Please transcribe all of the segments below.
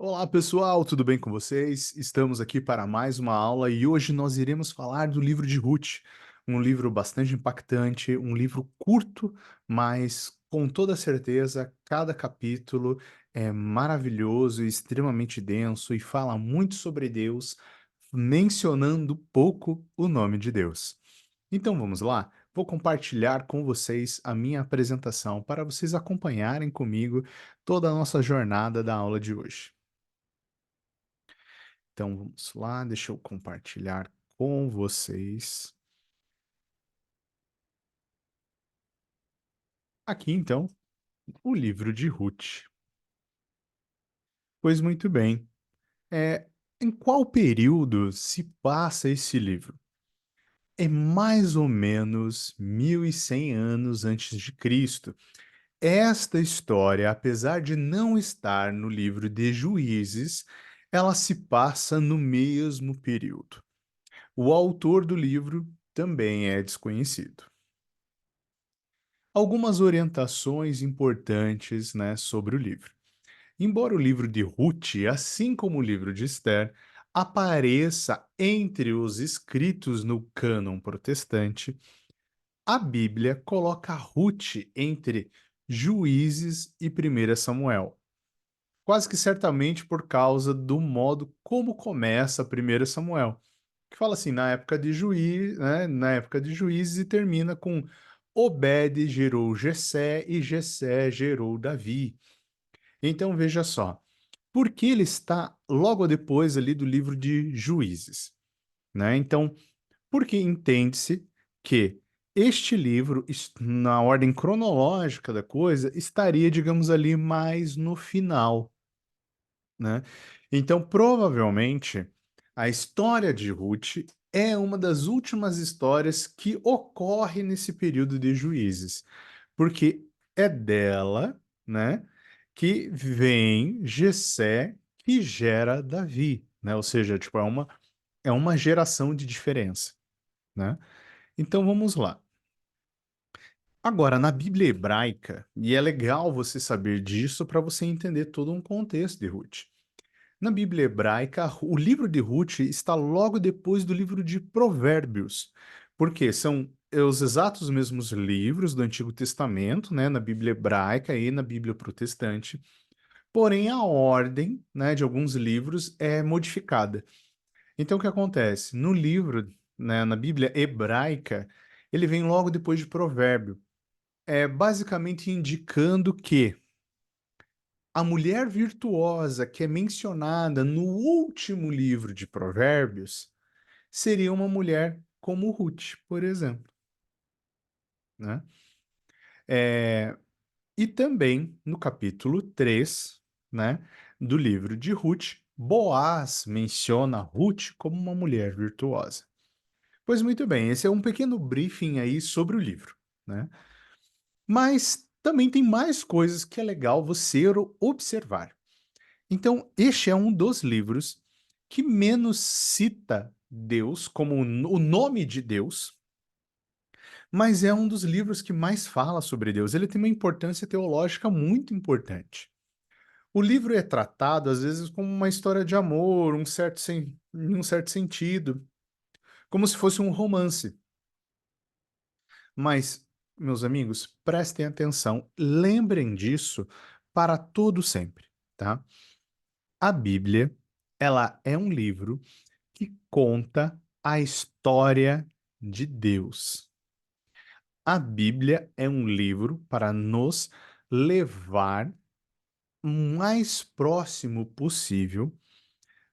Olá pessoal, tudo bem com vocês? Estamos aqui para mais uma aula e hoje nós iremos falar do livro de Ruth, um livro bastante impactante, um livro curto, mas com toda certeza cada capítulo é maravilhoso e extremamente denso e fala muito sobre Deus, mencionando pouco o nome de Deus. Então vamos lá? Vou compartilhar com vocês a minha apresentação para vocês acompanharem comigo toda a nossa jornada da aula de hoje. Então vamos lá, deixa eu compartilhar com vocês. Aqui então, o livro de Ruth. Pois muito bem. Em qual período se passa esse livro? É mais ou menos 1100 anos antes de Cristo. Esta história, apesar de não estar no livro de Juízes, ela se passa no mesmo período. O autor do livro também é desconhecido. Algumas orientações importantes, né, sobre o livro. Embora o livro de Ruth, assim como o livro de Esther, apareça entre os escritos no cânon protestante, a Bíblia coloca Ruth entre Juízes e 1 Samuel, quase que certamente por causa do modo como começa 1 Samuel, que fala assim, na época de Juiz, né, na época de Juízes e termina com Obed gerou Jessé e Jessé gerou Davi. Então veja só, por que ele está logo depois ali do livro de Juízes, né? Então, porque entende-se que este livro, na ordem cronológica da coisa, estaria, digamos ali, mais no final, né? Então, provavelmente, a história de Ruth é uma das últimas histórias que ocorre nesse período de Juízes, porque é dela, né, que vem Jessé que gera Davi, né? Ou seja, tipo, é uma geração de diferença, né? Então vamos lá. Agora, na Bíblia hebraica, e é legal você saber disso para você entender todo um contexto de Ruth. Na Bíblia hebraica, o livro de Ruth está logo depois do livro de Provérbios, porque são os exatos mesmos livros do Antigo Testamento, né, na Bíblia hebraica e na Bíblia protestante, porém a ordem, né, de alguns livros é modificada. Então, o que acontece? No livro, né, na Bíblia hebraica, ele vem logo depois de Provérbio, basicamente indicando que a mulher virtuosa que é mencionada no último livro de Provérbios seria uma mulher como Ruth, por exemplo, né? É, e também no capítulo 3, né, do livro de Ruth, Boaz menciona Ruth como uma mulher virtuosa. Pois muito bem, esse é um pequeno briefing aí sobre o livro, né? Mas também tem mais coisas que é legal você observar. Então, este é um dos livros que menos cita Deus como o nome de Deus, mas é um dos livros que mais fala sobre Deus. Ele tem uma importância teológica muito importante. O livro é tratado, às vezes, como uma história de amor, em um certo sentido, como se fosse um romance. Mas, meus amigos, prestem atenção, lembrem disso para todo sempre, tá? A Bíblia, ela é um livro que conta a história de Deus. A Bíblia é um livro para nos levar o mais próximo possível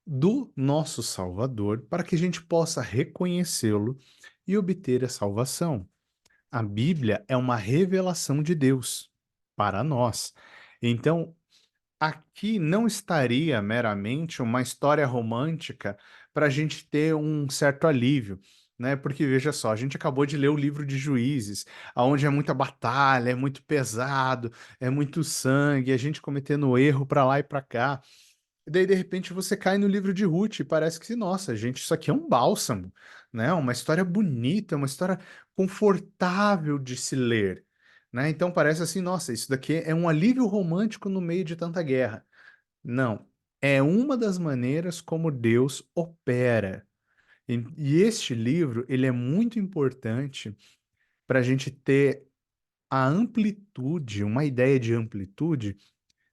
do nosso Salvador, para que a gente possa reconhecê-lo e obter a salvação. A Bíblia é uma revelação de Deus para nós. Então, aqui não estaria meramente uma história romântica para a gente ter um certo alívio, né? Porque veja só, a gente acabou de ler o livro de Juízes, onde é muita batalha, é muito pesado, é muito sangue, a gente cometendo erro para lá e para cá. E daí, de repente, você cai no livro de Ruth e parece que, nossa, gente, isso aqui é um bálsamo, né? Uma história bonita, uma história confortável de se ler, né? Então parece assim, nossa, isso daqui é um alívio romântico no meio de tanta guerra. Não. É uma das maneiras como Deus opera. E este livro, ele é muito importante para a gente ter a amplitude, uma ideia de amplitude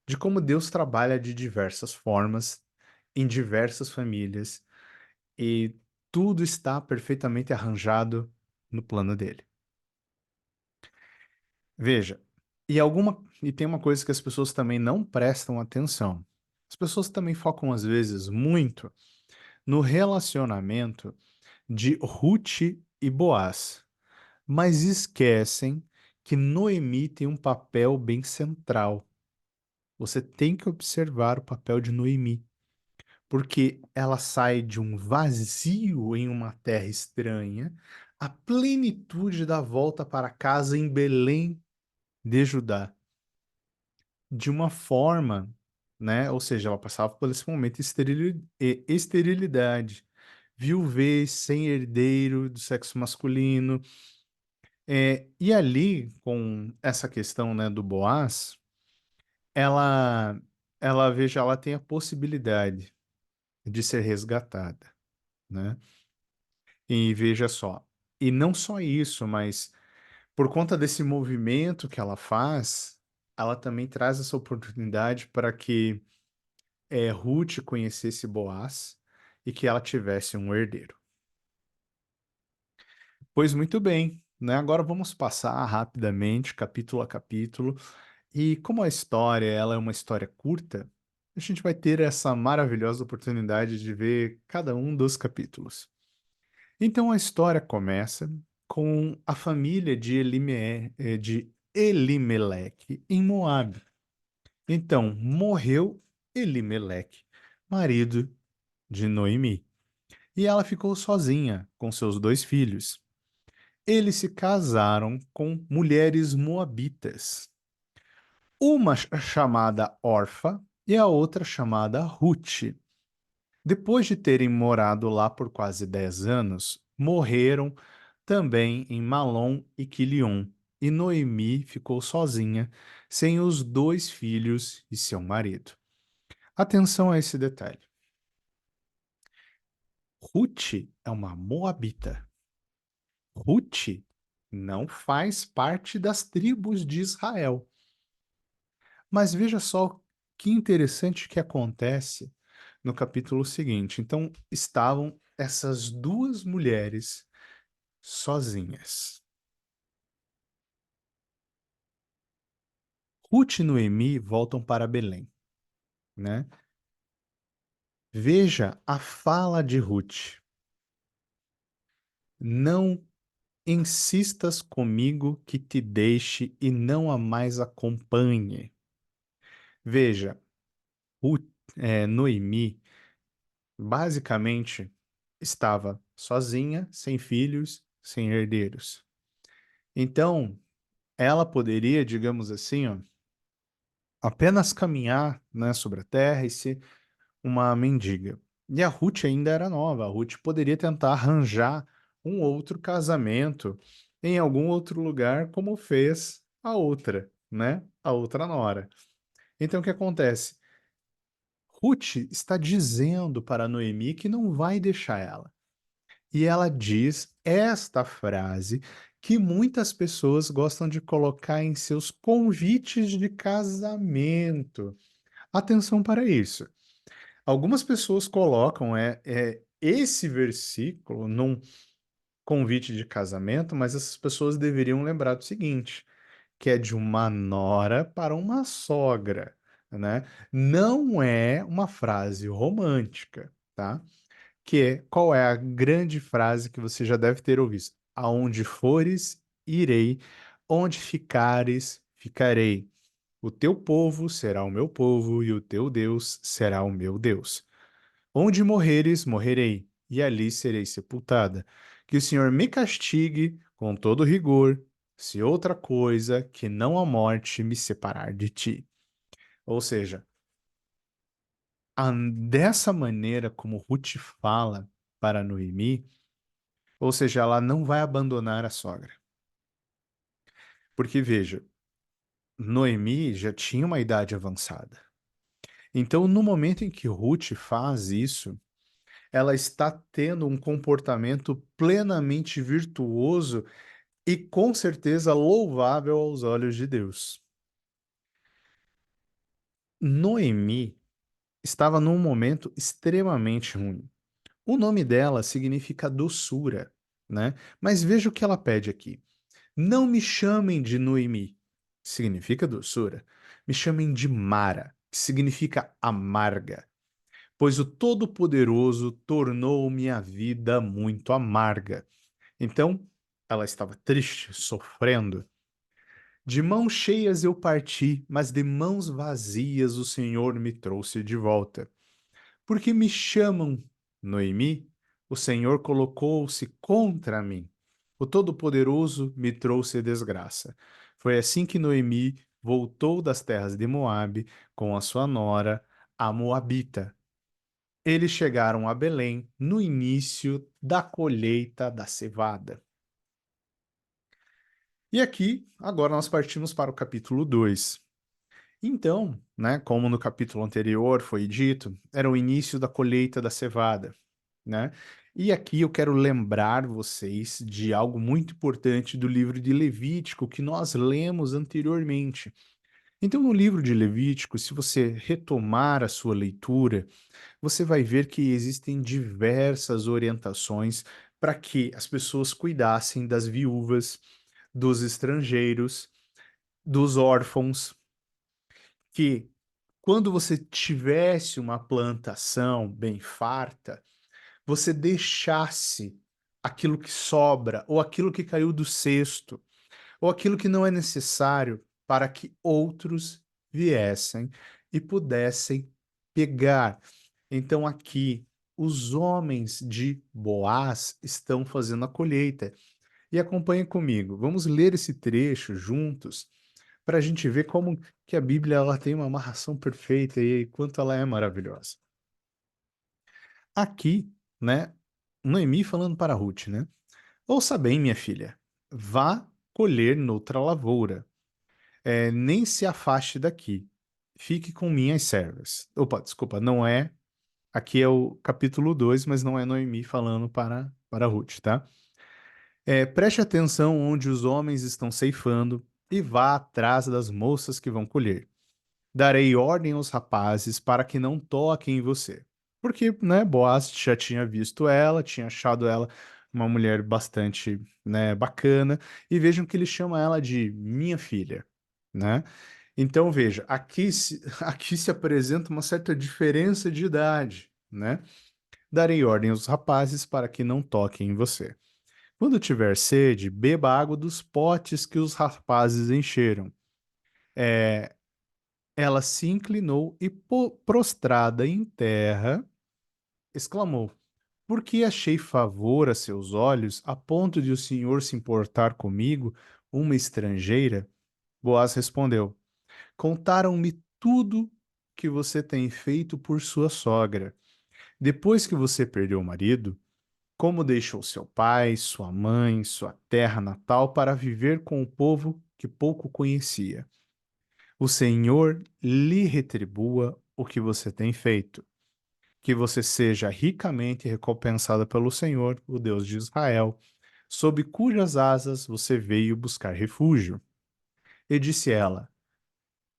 de como Deus trabalha de diversas formas, em diversas famílias, e tudo está perfeitamente arranjado no plano dele. Veja, e tem uma coisa que as pessoas também não prestam atenção. As pessoas também focam às vezes muito no relacionamento de Ruth e Boaz, mas esquecem que Noemi tem um papel bem central. Você tem que observar o papel de Noemi, porque ela sai de um vazio em uma terra estranha, à plenitude da volta para casa em Belém de Judá, de uma forma, né? Ou seja, ela passava por esse momento de esterilidade, viuvez, sem herdeiro do sexo masculino. E ali, com essa questão, né, do Boaz, ela, veja, ela tem a possibilidade de ser resgatada, né? E veja só, e não só isso, mas por conta desse movimento que ela faz, ela também traz essa oportunidade para que Ruth conhecesse Boaz e que ela tivesse um herdeiro. Pois muito bem, né? Agora vamos passar rapidamente, capítulo a capítulo. E como a história ela é uma história curta, a gente vai ter essa maravilhosa oportunidade de ver cada um dos capítulos. Então a história começa com a família de Elimeleque em Moabe. Então morreu Elimeleque, marido de Noemi, e ela ficou sozinha com seus dois filhos. Eles se casaram com mulheres moabitas, uma chamada Orfa e a outra chamada Ruth. Depois de terem morado lá por quase 10 anos, morreram também em Malom e Quilion, e Noemi ficou sozinha, sem os dois filhos e seu marido. Atenção a esse detalhe. Ruth é uma moabita. Ruth não faz parte das tribos de Israel. Mas veja só que interessante que acontece no capítulo seguinte. Então, estavam essas duas mulheres sozinhas. Ruth e Noemi voltam para Belém, né? Veja a fala de Ruth. Não insistas comigo que te deixe e não a mais acompanhe. Veja, Noemi basicamente estava sozinha, sem filhos, sem herdeiros. Então, ela poderia, digamos assim, ó, apenas caminhar, né, sobre a terra e ser uma mendiga. E a Ruth ainda era nova. A Ruth poderia tentar arranjar um outro casamento em algum outro lugar, como fez a outra, né? A outra nora. Então, o que acontece? Ruth está dizendo para Noemi que não vai deixar ela. E ela diz esta frase que muitas pessoas gostam de colocar em seus convites de casamento. Atenção para isso. Algumas pessoas colocam esse versículo num convite de casamento, mas essas pessoas deveriam lembrar do seguinte, que é de uma nora para uma sogra, né? Não é uma frase romântica, tá? Qual é a grande frase que você já deve ter ouvido? Aonde fores, irei, onde ficares, ficarei. O teu povo será o meu povo e o teu Deus será o meu Deus. Onde morreres, morrerei, e ali serei sepultada. Que o Senhor me castigue com todo rigor, se outra coisa que não a morte me separar de ti. Ou seja, dessa maneira como Ruth fala para Noemi, ou seja, ela não vai abandonar a sogra. Porque veja, Noemi já tinha uma idade avançada. Então, no momento em que Ruth faz isso, ela está tendo um comportamento plenamente virtuoso e com certeza louvável aos olhos de Deus. Noemi estava num momento extremamente ruim. O nome dela significa doçura, né? Mas veja o que ela pede aqui. Não me chamem de Noemi, que significa doçura. Me chamem de Mara, que significa amarga, pois o Todo-Poderoso tornou minha vida muito amarga. Então, ela estava triste, sofrendo. De mãos cheias eu parti, mas de mãos vazias o Senhor me trouxe de volta. Porque me chamam Noemi, o Senhor colocou-se contra mim. O Todo-Poderoso me trouxe desgraça. Foi assim que Noemi voltou das terras de Moabe com a sua nora, a Moabita. Eles chegaram a Belém no início da colheita da cevada. E aqui, agora nós partimos para o capítulo 2. Então, né, como no capítulo anterior foi dito, era o início da colheita da cevada, né? E aqui eu quero lembrar vocês de algo muito importante do livro de Levítico que nós lemos anteriormente. Então, no livro de Levítico, se você retomar a sua leitura, você vai ver que existem diversas orientações para que as pessoas cuidassem das viúvas, dos estrangeiros, dos órfãos, que quando você tivesse uma plantação bem farta, você deixasse aquilo que sobra, ou aquilo que caiu do cesto, ou aquilo que não é necessário para que outros viessem e pudessem pegar. Então, aqui, os homens de Boaz estão fazendo a colheita. E acompanhe comigo. Vamos ler esse trecho juntos para a gente ver como que a Bíblia ela tem uma amarração perfeita e quanto ela é maravilhosa. Aqui, né, Noemi falando para Ruth, né? Ouça bem, minha filha, vá colher noutra lavoura, nem se afaste daqui, fique com minhas servas. Opa, desculpa, não é, aqui é o capítulo 2, mas não é Noemi falando para Ruth, tá? Preste atenção onde os homens estão ceifando e vá atrás das moças que vão colher. Darei ordem aos rapazes para que não toquem em você. Porque, né, Boaz já tinha visto ela, tinha achado ela uma mulher bastante, né, bacana, e vejam que ele chama ela de minha filha, né? Então, veja, aqui se apresenta uma certa diferença de idade, né? Darei ordem aos rapazes para que não toquem em você. Quando tiver sede, beba água dos potes que os rapazes encheram. É, ela se inclinou e, prostrada em terra, exclamou: Por que achei favor a seus olhos, a ponto de o senhor se importar comigo, uma estrangeira? Boaz respondeu: Contaram-me tudo que você tem feito por sua sogra. Depois que você perdeu o marido, como deixou seu pai, sua mãe, sua terra natal para viver com o povo que pouco conhecia. O Senhor lhe retribua o que você tem feito, que você seja ricamente recompensada pelo Senhor, o Deus de Israel, sob cujas asas você veio buscar refúgio. E disse ela: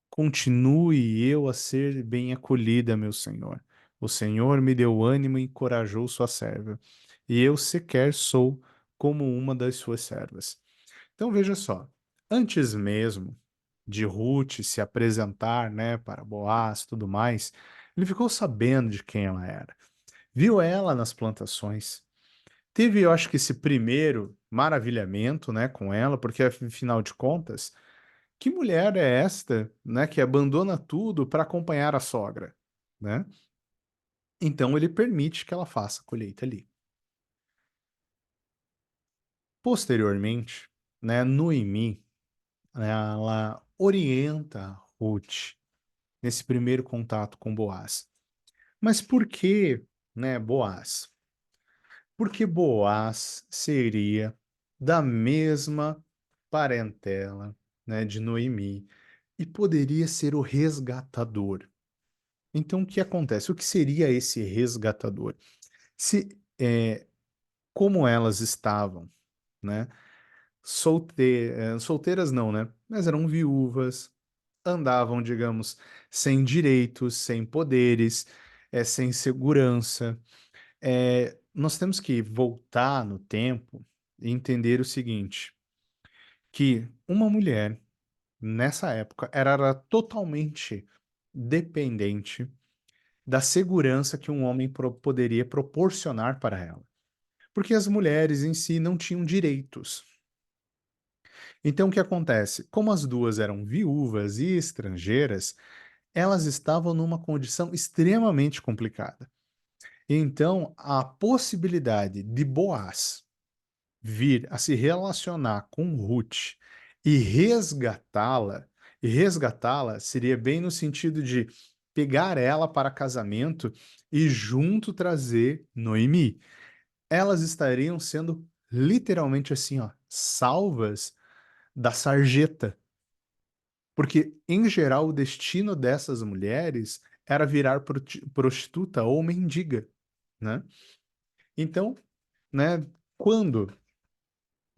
Continue eu a ser bem acolhida, meu Senhor. O Senhor me deu ânimo e encorajou sua serva, e eu sequer sou como uma das suas servas. Então veja só, antes mesmo de Ruth se apresentar, né, para Boaz e tudo mais, ele ficou sabendo de quem ela era. Viu ela nas plantações. Teve, eu acho que esse primeiro maravilhamento, né, com ela, porque afinal de contas, que mulher é esta, né, que abandona tudo para acompanhar a sogra, né? Então ele permite que ela faça a colheita ali. Posteriormente, né, Noemi, né, ela orienta Ruth nesse primeiro contato com Boaz. Mas por que, né, Boaz? Porque Boaz seria da mesma parentela, né, de Noemi e poderia ser o resgatador. Então, o que acontece? O que seria esse resgatador? Se, como elas estavam, né? Solteiras não, né? Mas eram viúvas, andavam, digamos, sem direitos, sem poderes, sem segurança. Nós temos que voltar no tempo e entender o seguinte, que uma mulher, nessa época, era totalmente dependente da segurança que um homem poderia proporcionar para ela. Porque as mulheres em si não tinham direitos. Então, o que acontece? Como as duas eram viúvas e estrangeiras, elas estavam numa condição extremamente complicada. Então, a possibilidade de Boaz vir a se relacionar com Ruth e e resgatá-la seria bem no sentido de pegar ela para casamento e junto trazer Noemi. Elas estariam sendo literalmente assim, ó, salvas da sarjeta. Porque, em geral, o destino dessas mulheres era virar prostituta ou mendiga, né? Então, né, quando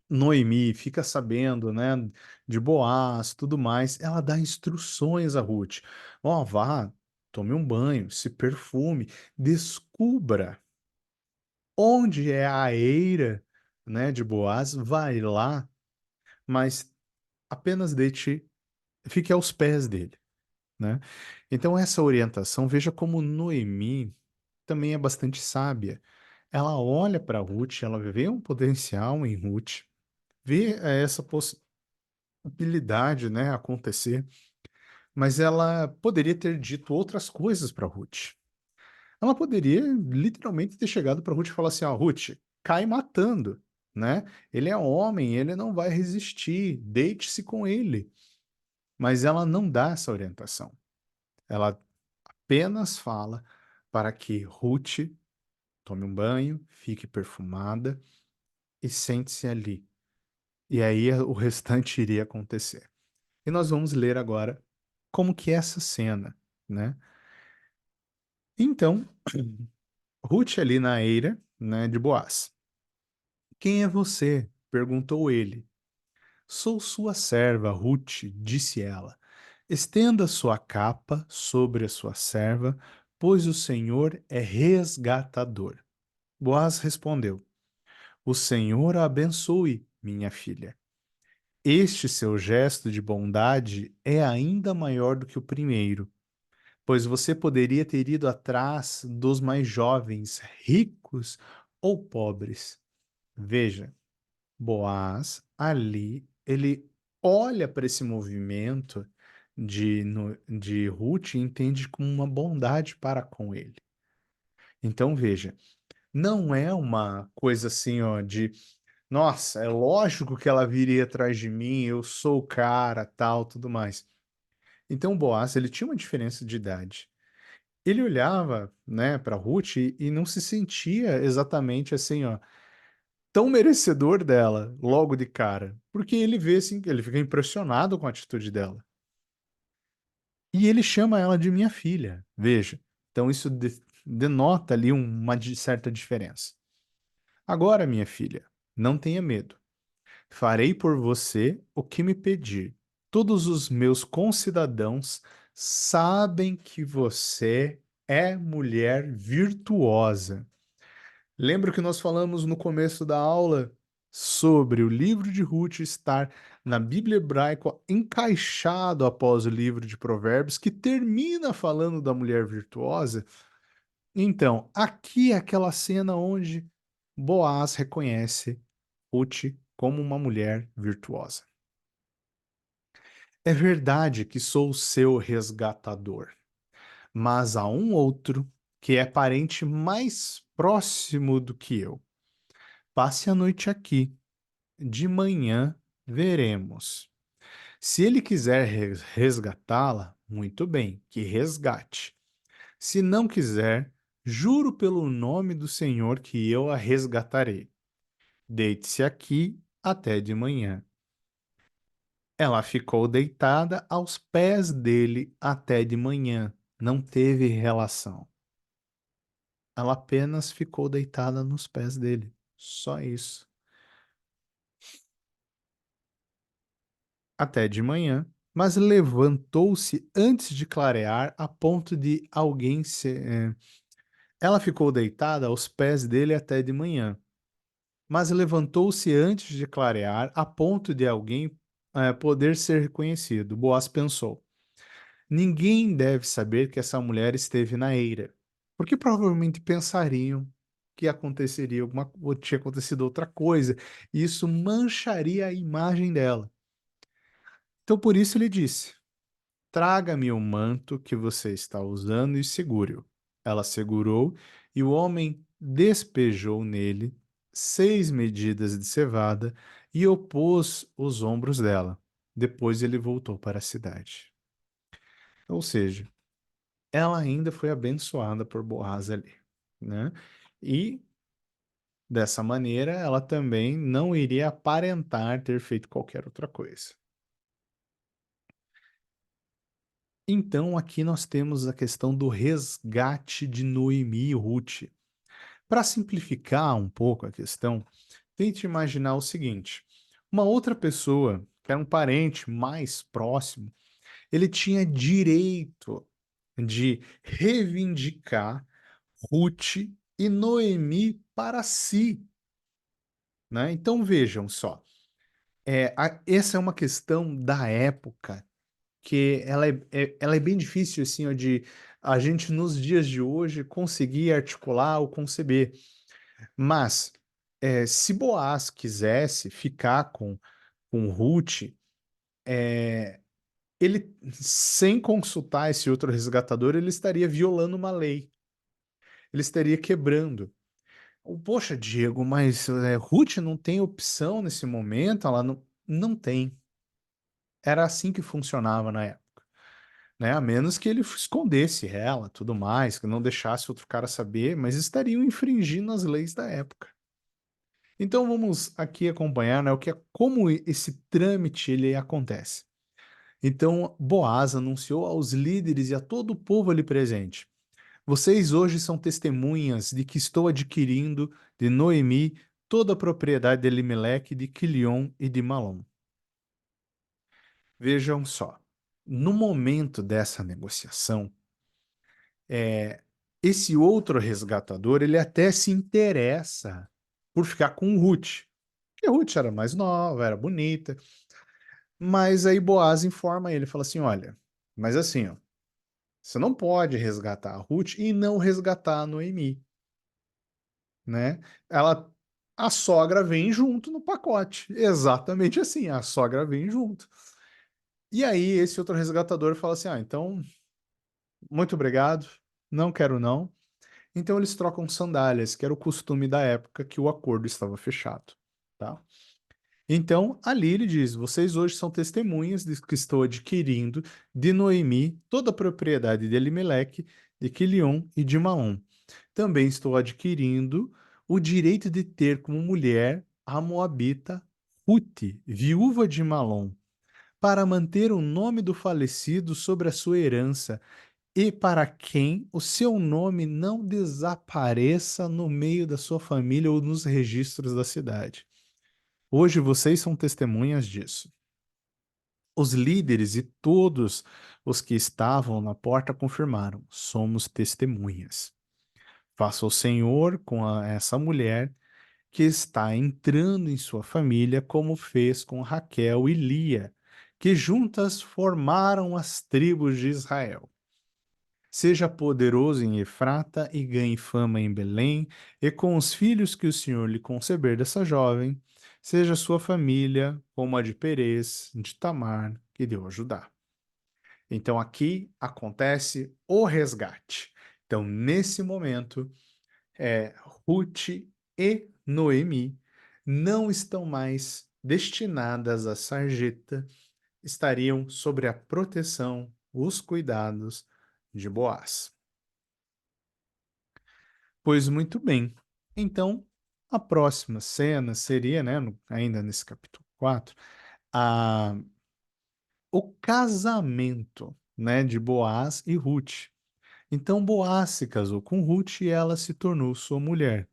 Noemi fica sabendo, né, de Boaz, tudo mais, ela dá instruções a Ruth. Ó, vá, tome um banho, se perfume, descubra onde é a eira, né, de Boaz, vai lá, mas apenas fique aos pés dele, né? Então essa orientação, veja como Noemi também é bastante sábia. Ela olha para Ruth, ela vê um potencial em Ruth, vê essa possibilidade, né, acontecer, mas ela poderia ter dito outras coisas para Ruth. Ela poderia literalmente ter chegado para Ruth e falar assim: ó, Ruth, cai matando, né? Ele é homem, ele não vai resistir, deite-se com ele. Mas ela não dá essa orientação. Ela apenas fala para que Ruth tome um banho, fique perfumada e sente-se ali. E aí o restante iria acontecer. E nós vamos ler agora como que é essa cena, né? Então, Ruth ali na eira, né, de Boaz. Quem é você? Perguntou ele. Sou sua serva, Ruth, disse ela. Estenda sua capa sobre a sua serva, pois o Senhor é resgatador. Boaz respondeu: O Senhor a abençoe, minha filha. Este seu gesto de bondade é ainda maior do que o primeiro, pois você poderia ter ido atrás dos mais jovens, ricos ou pobres. Veja, Boaz, ali, ele olha para esse movimento de Ruth e entende como uma bondade para com ele. Então, veja, não é uma coisa assim, ó, de nossa, é lógico que ela viria atrás de mim, eu sou o cara, tal, tudo mais. Então, Boaz, ele tinha uma diferença de idade. Ele olhava, né, para Ruth e não se sentia exatamente assim, ó, tão merecedor dela logo de cara, porque ele vê assim, ele fica impressionado com a atitude dela. E ele chama ela de minha filha, veja. Então isso denota ali uma certa diferença. Agora, minha filha, não tenha medo. Farei por você o que me pedir. Todos os meus concidadãos sabem que você é mulher virtuosa. Lembra que nós falamos no começo da aula sobre o livro de Ruth estar na Bíblia hebraica encaixado após o livro de Provérbios, que termina falando da mulher virtuosa? Então, aqui é aquela cena onde Boaz reconhece Ruth como uma mulher virtuosa. É verdade que sou o seu resgatador, mas há um outro que é parente mais próximo do que eu. Passe a noite aqui. De manhã veremos. Se ele quiser resgatá-la, muito bem, que resgate. Se não quiser, juro pelo nome do Senhor que eu a resgatarei. Deite-se aqui até de manhã. Ela ficou deitada aos pés dele até de manhã. Não teve relação. Ela apenas ficou deitada nos pés dele. Só isso. Até de manhã, mas levantou-se antes de clarear, a ponto de alguém se. Ela ficou deitada aos pés dele até de manhã, mas levantou-se antes de clarear, a ponto de alguém poder ser reconhecido. Boaz pensou: ninguém deve saber que essa mulher esteve na eira, porque provavelmente pensariam que aconteceria alguma, ou tinha acontecido outra coisa, e isso mancharia a imagem dela. Então por isso ele disse: traga-me o manto que você está usando e segure-o. Ela segurou e o homem despejou nele 6 medidas de cevada e opôs os ombros dela. Depois ele voltou para a cidade. Ou seja, ela ainda foi abençoada por Boaz ali, né? E dessa maneira ela também não iria aparentar ter feito qualquer outra coisa. Então, aqui nós temos a questão do resgate de Noemi e Ruth. Para simplificar um pouco a questão, tente imaginar o seguinte: uma outra pessoa, que era um parente mais próximo, ele tinha direito de reivindicar Ruth e Noemi para si, né? Então vejam só, essa é uma questão da época que ela é bem difícil assim, ó, de a gente nos dias de hoje conseguir articular ou conceber. Mas se Boaz quisesse ficar com Ruth, ele, sem consultar esse outro resgatador, ele estaria violando uma lei, ele estaria quebrando. Poxa, Diego, mas Ruth não tem opção nesse momento? Ela não tem. Era assim que funcionava na época, né? A menos que ele escondesse ela, tudo mais, que não deixasse outro cara saber, mas estariam infringindo as leis da época. Então vamos aqui acompanhar, né, como esse trâmite ele acontece. Então Boaz anunciou aos líderes e a todo o povo ali presente: vocês hoje são testemunhas de que estou adquirindo de Noemi toda a propriedade de Elimeleque, de Quilion e de Malom. Vejam só, no momento dessa negociação, é, esse outro resgatador, ele até se interessa por ficar com Ruth. Porque Ruth era mais nova, era bonita. Mas aí Boaz informa ele, fala assim, olha, mas assim, ó, você não pode resgatar a Ruth e não resgatar a Noemi, né? Ela, a sogra vem junto no pacote. Exatamente assim, a sogra vem junto. E aí esse outro resgatador fala assim, ah, então, muito obrigado, não quero não. Então eles trocam sandálias, que era o costume da época que o acordo estava fechado, tá? Então, ali ele diz: vocês hoje são testemunhas de que estou adquirindo de Noemi toda a propriedade de Elimeleque, de Quilion e de Maom. Também estou adquirindo o direito de ter como mulher a moabita Ruth, viúva de Malom, para manter o nome do falecido sobre a sua herança e para quem o seu nome não desapareça no meio da sua família ou nos registros da cidade. Hoje vocês são testemunhas disso. Os líderes e todos os que estavam na porta confirmaram: somos testemunhas. Faça o Senhor com essa mulher que está entrando em sua família, como fez com Raquel e Lia, que juntas formaram as tribos de Israel. Seja poderoso em Efrata e ganhe fama em Belém, e com os filhos que o Senhor lhe conceber dessa jovem, seja sua família como a de Perez, de Tamar, que deu a Judá. Então aqui acontece o resgate. Então, nesse momento, Ruth e Noemi não estão mais destinadas à sarjeta, estariam sob a proteção, os cuidados de Boaz. Pois muito bem. Então, a próxima cena seria, né, ainda nesse capítulo 4, a, o casamento, né, de Boaz e Ruth. Então Boaz se casou com Ruth e ela se tornou sua mulher.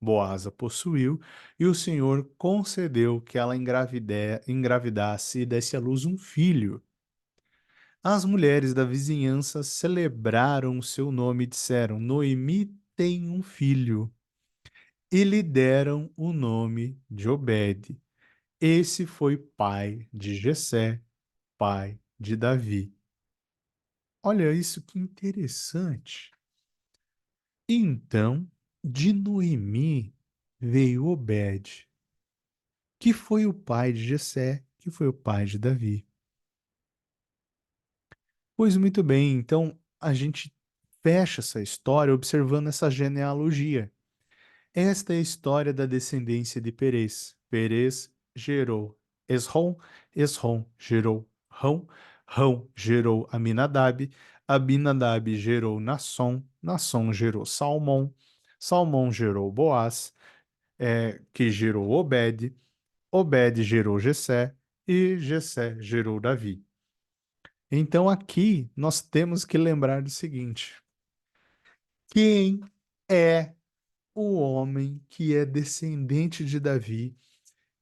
Boaz a possuiu e o Senhor concedeu que ela engravidasse e desse à luz um filho. As mulheres da vizinhança celebraram o seu nome e disseram: Noemi tem um filho. E lhe deram o nome de Obed. Esse foi pai de Jessé, pai de Davi. Olha isso que interessante. Então, de Noemi veio Obed, que foi o pai de Jessé, que foi o pai de Davi. Pois muito bem, então a gente fecha essa história observando essa genealogia. Esta é a história da descendência de Perez. Perez gerou Esrom, Esrom gerou Rão, Rão gerou Aminadab, Aminadab gerou Nasson, Nasson gerou Salmão, Salmão gerou Boaz, que gerou Obed, Obed gerou Jessé e Jessé gerou Davi. Então aqui nós temos que lembrar do seguinte: quem é o homem que é descendente de Davi,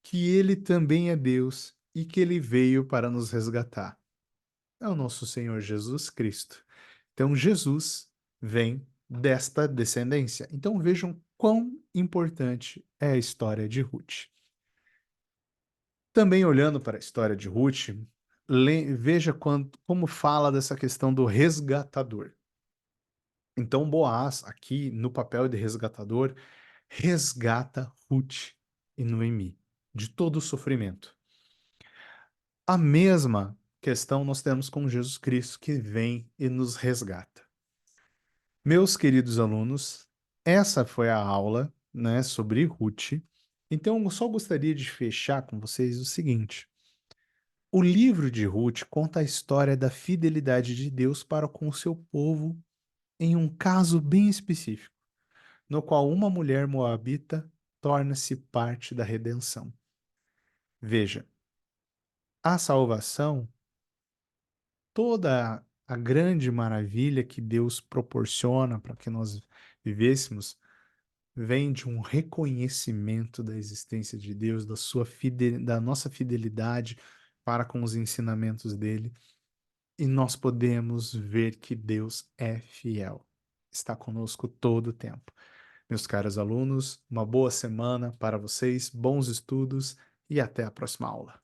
que ele também é Deus e que ele veio para nos resgatar? É o nosso Senhor Jesus Cristo. Então Jesus vem desta descendência. Então vejam quão importante é a história de Ruth. Também olhando para a história de Ruth, veja como fala dessa questão do resgatador. Então, Boaz, aqui no papel de resgatador, resgata Ruth e Noemi de todo o sofrimento. A mesma questão nós temos com Jesus Cristo, que vem e nos resgata. Meus queridos alunos, essa foi a aula, né, sobre Ruth. Então, eu só gostaria de fechar com vocês o seguinte: o livro de Ruth conta a história da fidelidade de Deus para com o seu povo em um caso bem específico, no qual uma mulher moabita torna-se parte da redenção. Veja, a salvação, toda a grande maravilha que Deus proporciona para que nós vivêssemos, vem de um reconhecimento da existência de Deus, da nossa fidelidade para com os ensinamentos dele. E nós podemos ver que Deus é fiel. Está conosco todo o tempo. Meus caros alunos, uma boa semana para vocês, bons estudos e até a próxima aula.